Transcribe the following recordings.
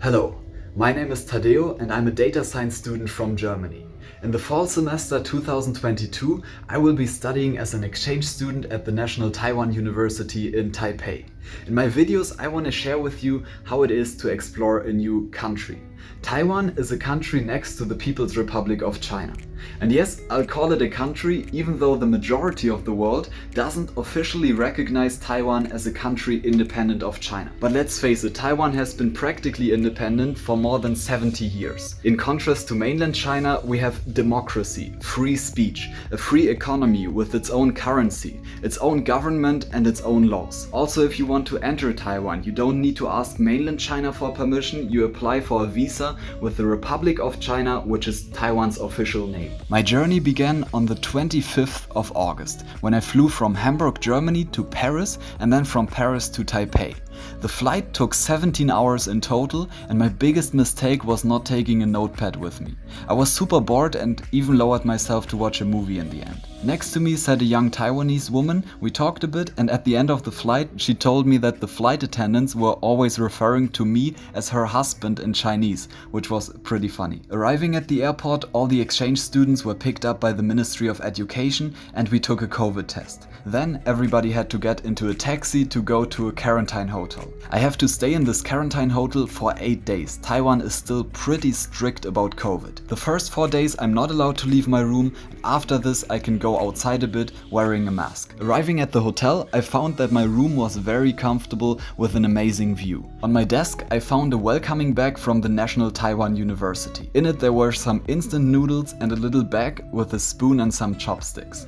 Hello, my name is Tadeo and I'm a data science student from Germany. In the fall semester 2022, I will be studying as an exchange student at the National Taiwan University in Taipei. In my videos, I want to share with you how it is to explore a new country. Taiwan is a country next to the People's Republic of China. And yes, I'll call it a country even though the majority of the world doesn't officially recognize Taiwan as a country independent of China. But let's face it, Taiwan has been practically independent for more than 70 years. In contrast to mainland China, we have democracy, free speech, a free economy with its own currency, its own government and its own laws. Also, if you want to enter Taiwan, you don't need to ask mainland China for permission, you apply for a visa with the Republic of China, which is Taiwan's official name. My journey began on the 25th of August, when I flew from Hamburg, Germany to Paris and then from Paris to Taipei. The flight took 17 hours in total and my biggest mistake was not taking a notepad with me. I was super bored and even lowered myself to watch a movie in the end. Next to me sat a young Taiwanese woman, we talked a bit and at the end of the flight she told me that the flight attendants were always referring to me as her husband in Chinese, which was pretty funny. Arriving at the airport, all the exchange students were picked up by the Ministry of Education and we took a COVID test. Then everybody had to get into a taxi to go to a quarantine hotel. I have to stay in this quarantine hotel for 8 days. Taiwan is still pretty strict about COVID. The first 4 days I'm not allowed to leave my room. After this I can go outside a bit wearing a mask. Arriving at the hotel, I found that my room was very comfortable with an amazing view. On my desk I found a welcoming bag from the National Taiwan University. In it there were some instant noodles and a little bag with a spoon and some chopsticks.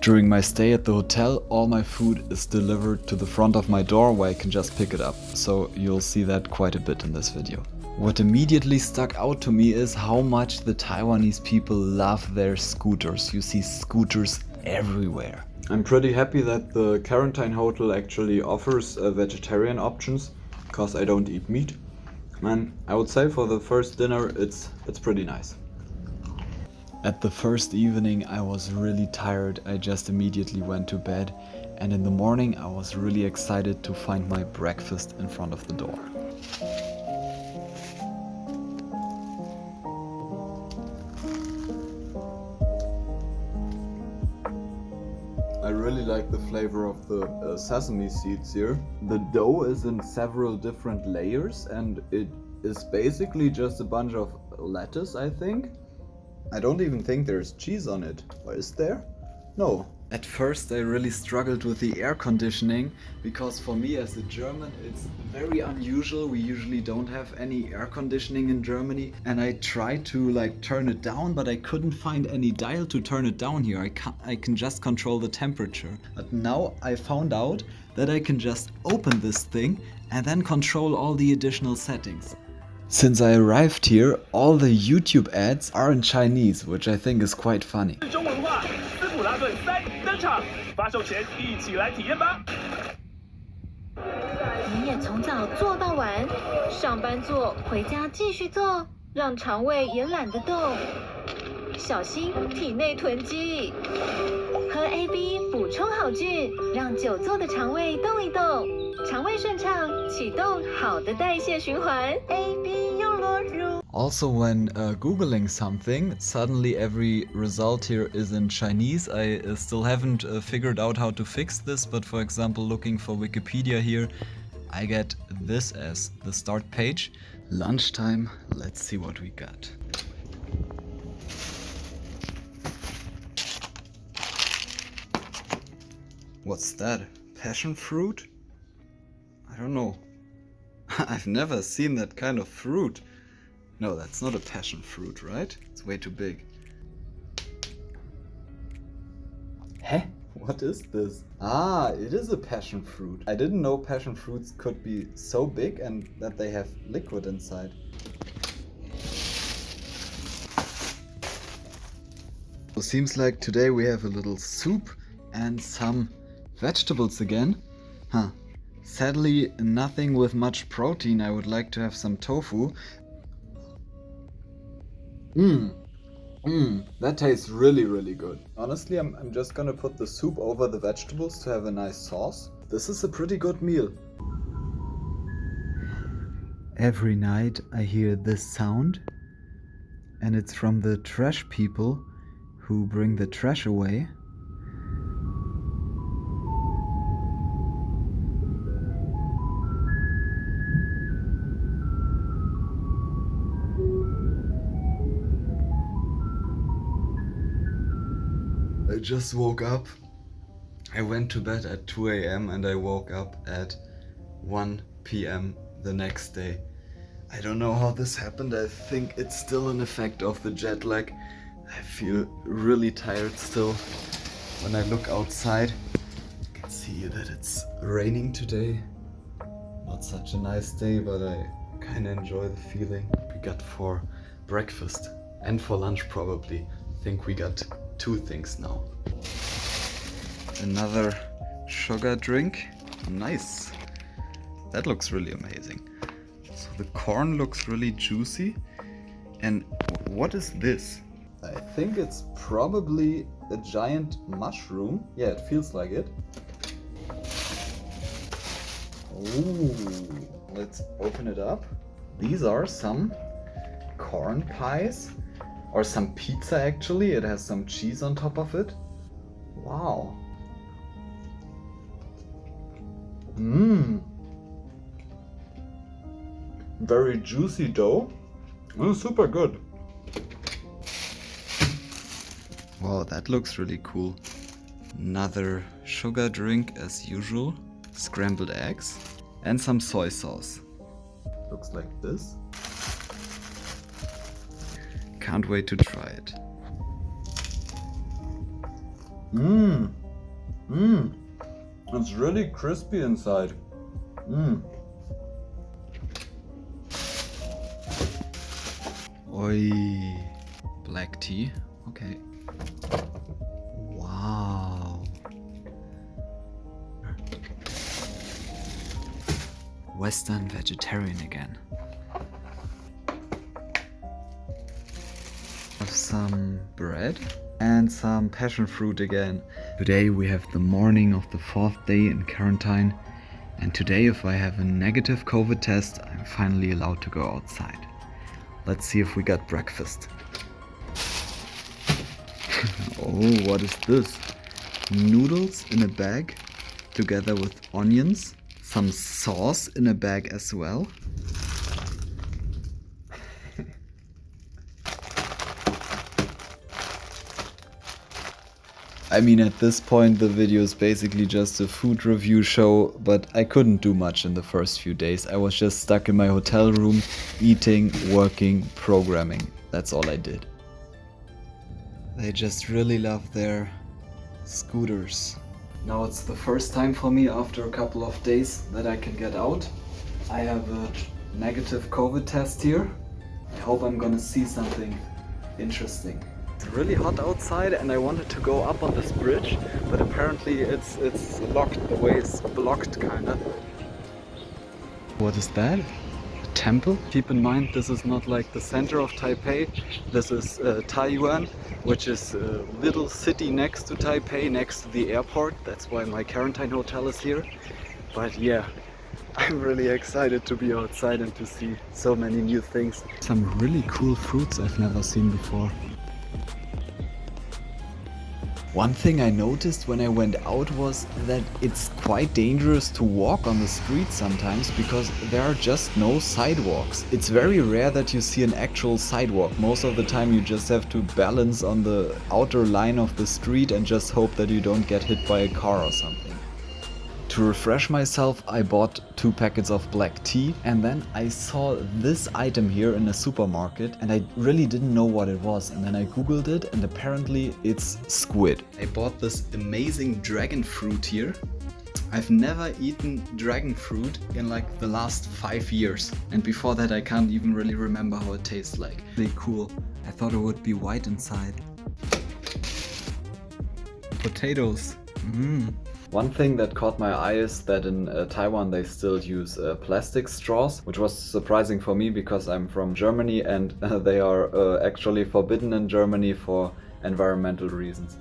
During my stay at the hotel, all my food is delivered to the front of my door where I can just pick it up, so you'll see that quite a bit in this video. What immediately stuck out to me is how much the Taiwanese people love their scooters. You see scooters everywhere. I'm pretty happy that the quarantine hotel actually offers vegetarian options, because I don't eat meat. And I would say for the first dinner it's pretty nice. At the first evening I was really tired, I just immediately went to bed and in the morning I was really excited to find my breakfast in front of the door. I really like the flavor of the sesame seeds here. The dough is in several different layers and it is basically just a bunch of lettuce, I think. I don't even think there's cheese on it. Or is there? No. At first I really struggled with the air conditioning because for me as a German it's very unusual. We usually don't have any air conditioning in Germany and I tried to turn it down but I couldn't find any dial to turn it down here. I can just control the temperature. But now I found out that I can just open this thing and then control all the additional settings. Since I arrived here, all the YouTube ads are in Chinese, which I think is quite funny. 你也从早做到晚，上班做，回家继续做，让肠胃也懒得动，小心体内囤积。喝 AB 补充好菌，让久坐的肠胃动一动，肠胃顺畅，启动好的代谢循环。AB 又落入。Also, when Googling something, suddenly every result here is in Chinese. I still haven't figured out how to fix this, but for example, looking for Wikipedia here, I get this as the start page. Lunchtime, let's see what we got. What's that? Passion fruit? I don't know. I've never seen that kind of fruit. No, that's not a passion fruit, right? It's way too big. Hä? What is this? Ah, it is a passion fruit. I didn't know passion fruits could be so big and that they have liquid inside. So seems like today we have a little soup and some vegetables again. Huh. Sadly, nothing with much protein. I would like to have some tofu. That tastes really, really good. Honestly, I'm just gonna put the soup over the vegetables to have a nice sauce. This is a pretty good meal. Every night I hear this sound, and it's from the trash people who bring the trash away. I just woke up. I went to bed at 2 a.m. and I woke up at 1 p.m. the next day. I don't know how this happened. I think it's still an effect of the jet lag. I feel really tired still. When I look outside, I can see that it's raining today. Not such a nice day, but I kind of enjoy the feeling. We got for breakfast and for lunch probably. I think we got 2 things now. Another sugar drink. Nice. That looks really amazing. So the corn looks really juicy. And what is this? I think it's probably a giant mushroom. Yeah, it feels like it. Oh, let's open it up. These are some corn pies. Or some pizza actually. It has some cheese on top of it. Wow. Mmm. Very juicy dough. Oh, super good. Wow, that looks really cool. Another sugar drink as usual. Scrambled eggs. And some soy sauce. Looks like this. Can't wait to try it. Mmm. Mmm. It's really crispy inside. Mmm. Oi. Black tea. Okay. Wow. Western vegetarian again. Have some bread and some passion fruit again. Today we have the morning of the 4th day in quarantine, and today if I have a negative COVID test, I'm finally allowed to go outside. Let's see if we got breakfast. Oh, what is this? Noodles in a bag together with onions, some sauce in a bag as well. I mean, at this point the video is basically just a food review show, but I couldn't do much in the first few days. I was just stuck in my hotel room, eating, working, programming. That's all I did. They just really love their scooters. Now it's the first time for me after a couple of days that I can get out. I have a negative COVID test here. I hope I'm gonna see something interesting. It's really hot outside and I wanted to go up on this bridge, but apparently it's locked. The way is blocked kinda. What is that? A temple? Keep in mind this is not like the center of Taipei. This is Taiwan, which is a little city next to Taipei, next to the airport. That's why my quarantine hotel is here. But yeah, I'm really excited to be outside and to see so many new things. Some really cool fruits I've never seen before. One thing I noticed when I went out was that it's quite dangerous to walk on the street sometimes because there are just no sidewalks. It's very rare that you see an actual sidewalk. Most of the time you just have to balance on the outer line of the street and just hope that you don't get hit by a car or something. To refresh myself, I bought 2 packets of black tea, and then I saw this item here in a supermarket and I really didn't know what it was, and then I googled it and apparently it's squid. I bought this amazing dragon fruit here. I've never eaten dragon fruit in like the last 5 years, and before that I can't even really remember how it tastes like. Really cool. I thought it would be white inside. Potatoes. One thing that caught my eye is that in Taiwan they still use plastic straws, which was surprising for me because I'm from Germany and they are actually forbidden in Germany for environmental reasons.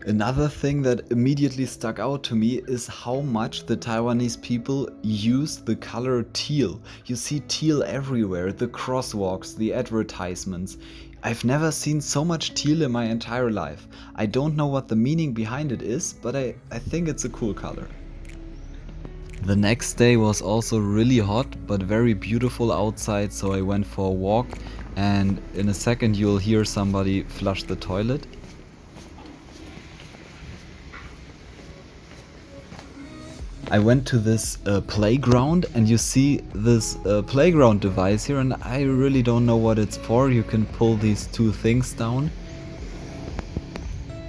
Another thing that immediately stuck out to me is how much the Taiwanese people use the color teal. You see teal everywhere, the crosswalks, the advertisements. I've never seen so much teal in my entire life. I don't know what the meaning behind it is, but I think it's a cool color. The next day was also really hot, but very beautiful outside, so I went for a walk, and in a second you'll hear somebody flush the toilet. I went to this playground, and you see this playground device here, and I really don't know what it's for. You can pull these two things down.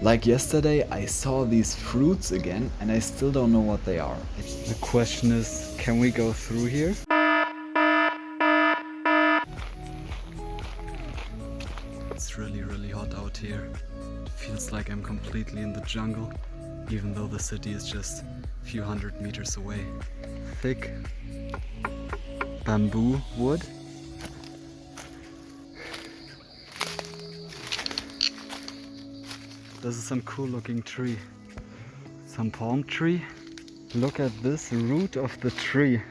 Like yesterday, I saw these fruits again, and I still don't know what they are. The question is, can we go through here? It's really hot out here. It feels like I'm completely in the jungle, even though the city is just a few hundred meters away. Thick bamboo wood. This is some cool looking tree. Some palm tree. Look at this root of the tree.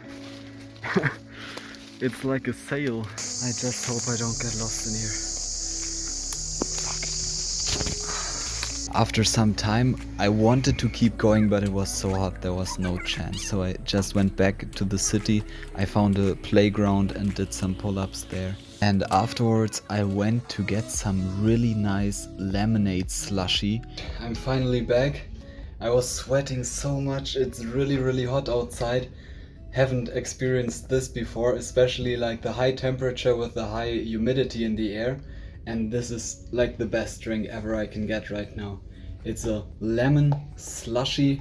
It's like a sail. I just hope I don't get lost in here. After some time, I wanted to keep going, but it was so hot there was no chance. So I just went back to the city. I found a playground and did some pull-ups there. And afterwards I went to get some really nice lemonade slushy. I'm finally back. I was sweating so much. It's really hot outside. Haven't experienced this before, especially like the high temperature with the high humidity in the air. And this is like the best drink ever I can get right now. It's a lemon slushy.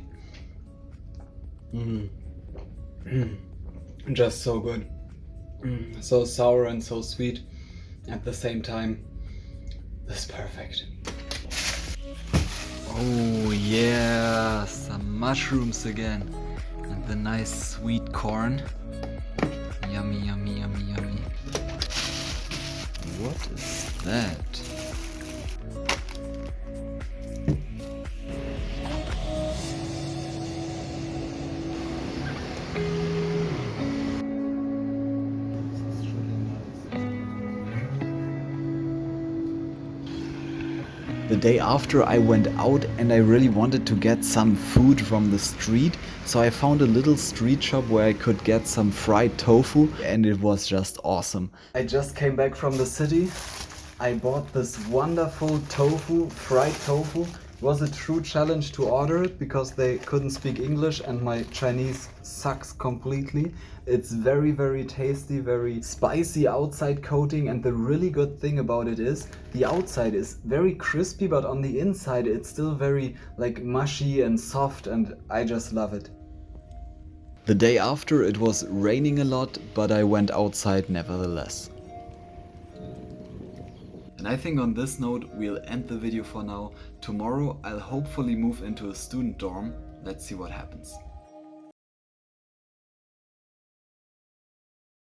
Just so good. So sour and so sweet at the same time. This is perfect. Oh yeah, some mushrooms again. And the nice sweet corn. Yummy. What is that? The day after I went out and I really wanted to get some food from the street, so I found a little street shop where I could get some fried tofu, and it was just awesome. I just came back from the city. I bought this wonderful tofu, fried tofu. It was a true challenge to order it because they couldn't speak English and my Chinese sucks completely. It's very tasty, very spicy outside coating, and the really good thing about it is the outside is very crispy, but on the inside it's still very like mushy and soft, and I just love it. The day after it was raining a lot, but I went outside nevertheless. And I think on this note we'll end the video for now. Tomorrow I'll hopefully move into a student dorm. Let's see what happens.